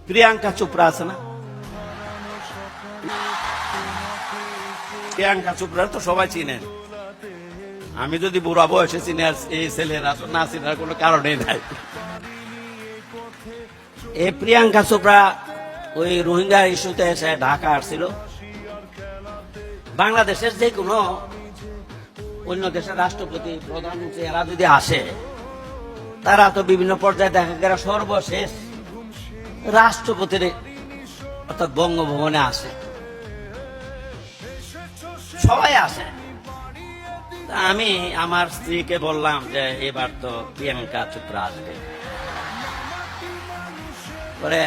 প্রিয়াঙ্কা চোপড়া আছে না, প্রিয়াঙ্কা চোপড়া তো সবাই চিনেন। আমি যদি বুড়া বয়সে চিনি, আর এই ছেলেরা তো না চিনার কোনো কারণেই নাই। এই প্রিয়াঙ্কা চোপড়া ওই রোহিঙ্গা ইস্যুতে এসে ঢাকা আসছিল। বাংলাদেশের যে কোনো অন্য দেশের রাষ্ট্রপতি, প্রধানমন্ত্রী এরা যদি আসে, তারা তো বিভিন্ন পর্যায়ে দেখা গেল সর্বশেষ রাষ্ট্রপতির অর্থাৎ বঙ্গভবনে আসে, সবাই আসে। আমি আমার স্ত্রীকে বললাম যে এবার তো প্রিয়াঙ্কা চোপড়া আসবে। পরে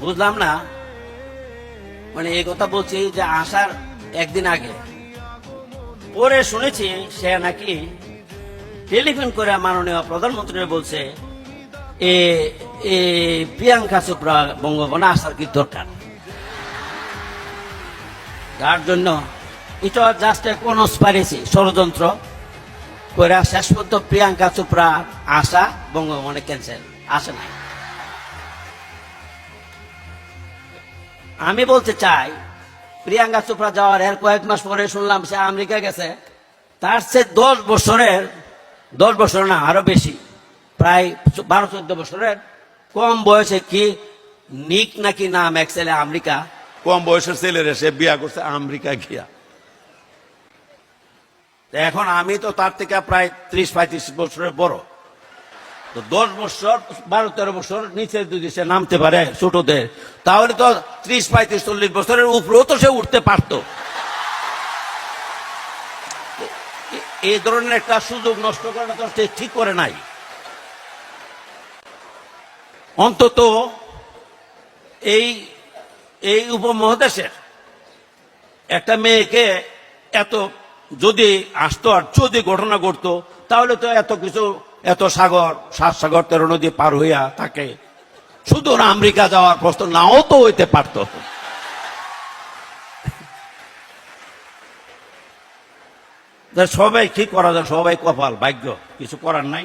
বুঝলাম না, মানে এই কথা বলছি যে আসার একদিন আগে। পরে শুনেছি সে নাকি টেলিফোন করে মাননীয় প্রধানমন্ত্রী বলছে প্রিয়াঙ্কা চোপড়া বঙ্গভবনে আসার কি দরকার। তার জন্য এটা জাস্ট কনস্পাইরেসি, ষড়যন্ত্র করে শেষ পর্যন্ত প্রিয়াঙ্কা চোপড়া আসা বঙ্গভবনে ক্যান্সেল, আসে নাই। আমি বলতে চাই, প্রিয়াঙ্কা চোপড়া যাওয়ার এর কয়েক মাস পরে শুনলাম সে আমেরিকা গেছে। তার সে 10 বছর না আরো বেশি, প্রায় 12-14 বছরের কম বয়সে কি নিক নাকি নাম এক ছেলে আমেরিকা, কম বয়সের ছেলের সে বিয়া করছে আমেরিকা গিয়া। এখন আমি তো তার থেকে প্রায় 30-35 বছরের বড়। তো 10 বছর 12-13 বছর নিচে যদি সে নামতে পারে ছোটদের, তাহলে তো 30-35-40 বছরের উপরেও তো সে উঠতে পারত। এই ধরনের একটা সুযোগ নষ্ট করাটা তো ঠিক করে নাই। অন্তত এই উপমহাদেশের একটা মেয়েকে এত যদি আসতো, আর যদি ঘটনা ঘটতো, তাহলে তো এত কিছু, এত সাগর, 7 সাগর 13 নদী পার হইয়া থাকে শুধু আমেরিকা যাওয়ার প্রশ্ন নাও তো হইতে পারত। সবাই কি করা যায়, সবাই কপাল, ভাগ্য, কিছু করার নাই।